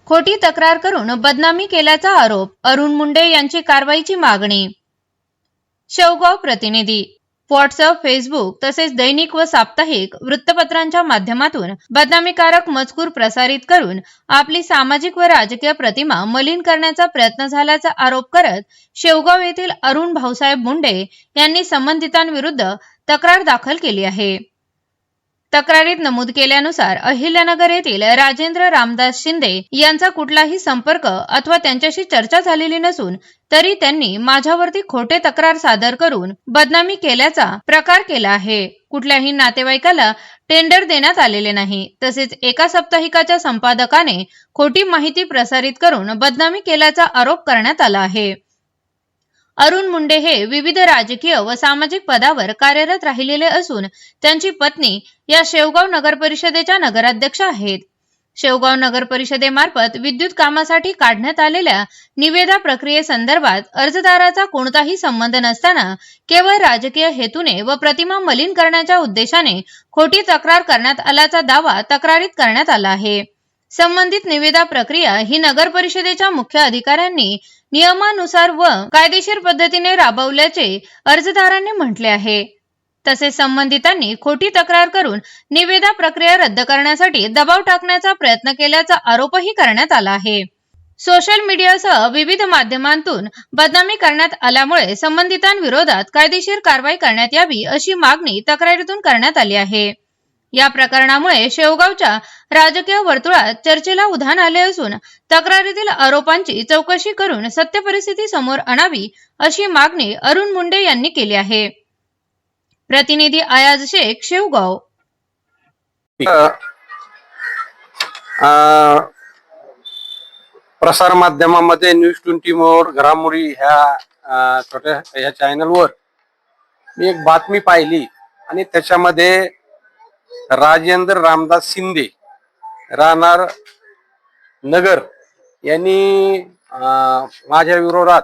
खोटी तक्रार करून बदनामी केल्याचा आरोप, अरुण मुंडे यांची कारवाईची मागणी। शेवगाव प्रतिनिधी। व्हॉट्सअप, फेसबुक तसेच दैनिक व साप्ताहिक वृत्तपत्रांच्या माध्यमातून बदनामीकारक मजकूर प्रसारित करून आपली सामाजिक व राजकीय प्रतिमा मलिन करण्याचा प्रयत्न झाल्याचा आरोप करत शेवगाव येथील अरुण भाऊसाहेब मुंडे यांनी संबंधितांविरुद्ध तक्रार दाखल केली आहे। तक्रारीत नमूद केल्यानुसार अहिल्यानगर येथील राजेंद्र रामदास शिंदे यांचा कुठलाही संपर्क अथवा त्यांच्याशी चर्चा झालेली नसून तरी त्यांनी माझ्यावरती खोटे तक्रार सादर करून बदनामी केल्याचा प्रकार केला आहे। कुठल्याही नातेवाईकाला टेंडर देण्यात आलेले नाही, तसेच एका साप्ताहिकाच्या संपादकाने खोटी माहिती प्रसारित करून बदनामी केल्याचा आरोप करण्यात आला आहे। अरुण मुंडे हे विविध राजकीय व सामाजिक पदावर कार्यरत राहिलेले असून त्यांची पत्नी या शेवगाव नगर परिषदेच्या नगराध्यक्ष आहेत। शेवगाव नगर परिषदेमार्फत विद्युत कामासाठी काढण्यात आलेल्या निविदा प्रक्रियेसंदर्भात अर्जदाराचा कोणताही संबंध नसताना केवळ राजकीय हेतूने व प्रतिमा मलिन करण्याच्या उद्देशाने खोटी तक्रार करण्यात आल्याचा दावा तक्रारीत करण्यात आला आहे। संबंधित निविदा प्रक्रिया ही नगर परिषदेच्या मुख्य अधिकाऱ्यांनी नियमानुसार व कायदेशीर पद्धतीने राबवल्याचे अर्जदारांनी म्हटले आहे। तसेच संबंधितांनी खोटी तक्रार करून निविदा प्रक्रिया रद्द करण्यासाठी दबाव टाकण्याचा प्रयत्न केल्याचा आरोपही करण्यात आला आहे। सोशल मीडियासह विविध माध्यमांतून बदनामी करण्यात आल्यामुळे संबंधितांविरोधात कायदेशीर कारवाई करण्यात यावी अशी मागणी तक्रारीतून करण्यात आली आहे। या प्रकरणामुळे शेवगावच्या राजकीय वर्तुळात चर्चेला उधाण आले असून तक्रारीतील आरोपांची चौकशी करून सत्य परिस्थिती समोर आणावी अशी मागणी अरुण मुंडे यांनी केली आहे। प्रतिनिधी अयाज शेख, शेवगाव। प्रसार माध्यमांमध्ये न्यूज 24 घडामोडी ह्या छोट्या ह्या चॅनलवर मी एक बातमी पाहिली आणि त्याच्यामध्ये राजेंद्र रामदास शिंदे राहणार नगर यांनी माझ्या विरोधात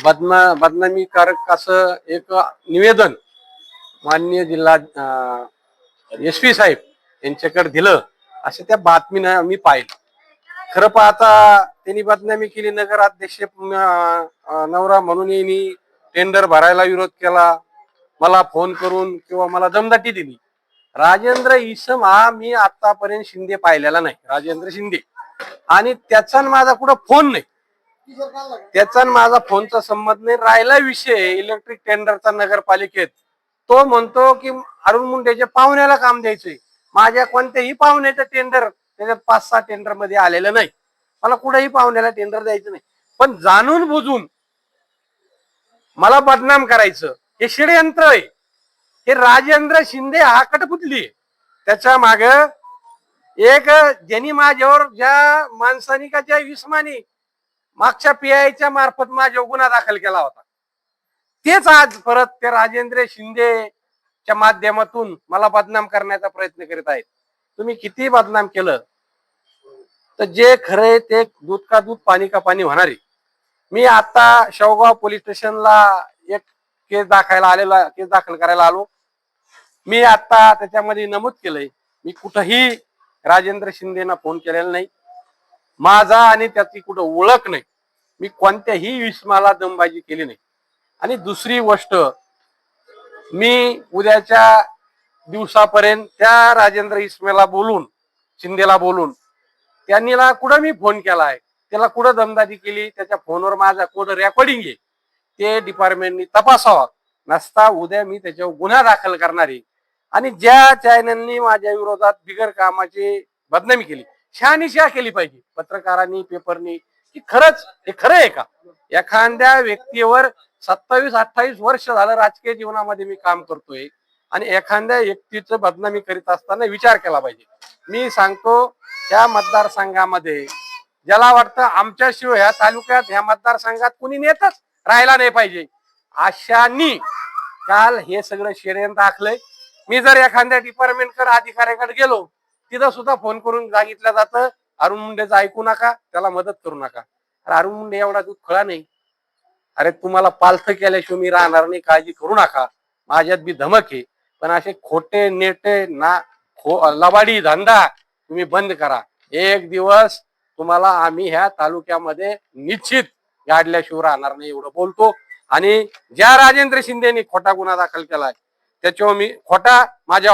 बदनामीकारक असं एक निवेदन माननीय जिल्हा SP साहेब यांच्याकडे दिलं असं त्या बातमीनं मी पाहिलं। खरं पाहता त्यांनी बदनामी केली, नगराध्यक्ष नवरा म्हणून यांनी टेंडर भरायला विरोध केला, मला फोन करून किंवा मला दमदाटी दिली। राजेंद्र इसम हा मी आतापर्यंत शिंदे पाहिलेला नाही, राजेंद्र शिंदे, आणि त्याचा माझा कुठं फोन नाही, त्याचा माझा फोनचा संबंध नाही। राहिला विषय इलेक्ट्रिक टेंडरचा नगरपालिकेत, तो म्हणतो की अरुण मुंडेच्या पाहुण्याला काम द्यायचंय। माझ्या कोणत्याही पाहुण्याचं टेंडर त्याच्यात 5-6 टेंडर मध्ये आलेलं नाही, मला कुठेही पाहुण्याला टेंडर द्यायचं नाही। पण जाणून बुजून मला बदनाम करायचं हे षडयंत्र आहे। हे राजेंद्र शिंदे हा कटपुतली आहे। त्याच्या माग एक ज्यांनी माझ्यावर ज्या माणसानी का ज्या विस्मानी मागच्या PIच्या मार्फत माझ्यावर गुन्हा दाखल केला होता, तेच आज परत ते राजेंद्र शिंदेच्या माध्यमातून मला बदनाम करण्याचा प्रयत्न करीत आहेत। तुम्ही किती बदनाम केलं तर जे खरे ते दूध का दूध पाणी का पाणी होणार आहे। मी आता शेवगाव पोलीस स्टेशनला एक केस दाखल करायला आलो। मी आता त्याच्यामध्ये नमूद केलंय मी कुठंही राजेंद्र शिंदेना फोन केलेला नाही, माझा आणि त्याची कुठं ओळख नाही, मी कोणत्याही विस्माला दमबाजी केली नाही। आणि दुसरी गोष्ट, मी उद्याच्या दिवसापर्यंत त्या राजेंद्र इस्मेला बोलून शिंदेला बोलून त्यांनी कुठं मी फोन केलाय, त्याला कुठं दमदाटी केली, त्याच्या फोनवर माझा कोड रेकॉर्डिंग आहे, ते डिपार्टमेंटनी तपासावा, नसता उद्या मी त्याच्यावर गुन्हा दाखल करणार आहे। आणि ज्या चॅनलनी माझ्या विरोधात बिगर कामाची बदनामी केली, शहानिशा केली पाहिजे पत्रकारांनी, पेपरनी, की खरंच हे खरं आहे का? एखाद्या व्यक्तीवर 27-28 वर्ष झालं राजकीय जीवनामध्ये मी काम करतोय आणि एखाद्या व्यक्तीचं बदनामी करीत असताना विचार केला पाहिजे। मी सांगतो, त्या मतदारसंघामध्ये ज्याला वाटतं आमच्याशिवाय ह्या तालुक्यात ह्या मतदारसंघात कुणी नेतच राहायला नाही पाहिजे, अशांनी काल हे सगळं षडयंत्र आखलंय। मी जर एखाद्या डिपार्टमेंटकडे अधिकाऱ्याकडे गेलो, तिथं सुद्धा फोन करून सांगितलं जातं अरुण मुंडेचं ऐकू नका, त्याला मदत करू नका। अरुण मुंडे एवढा दूध खळा नाही, अरे तुम्हाला पालथ केल्याशिवाय मी राहणार नाही, काळजी करू नका, माझ्यात बी धमक आहे। पण असे खोटे नेटे लबाडी धंदा तुम्ही बंद करा। एक दिवस तुम्हाला आम्ही ह्या तालुक्यामध्ये निश्चित गाडल्याशिवाय राहणार नाही एवढं बोलतो. आणि ज्या राजेंद्र शिंदेनी खोटा गुन्हा दाखल केलाय त्याच्यावर मी खोटा माझ्या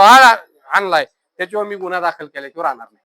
आणलाय त्याच्यावर मी गुन्हा दाखल केल्याशिवाय राहणार नाही.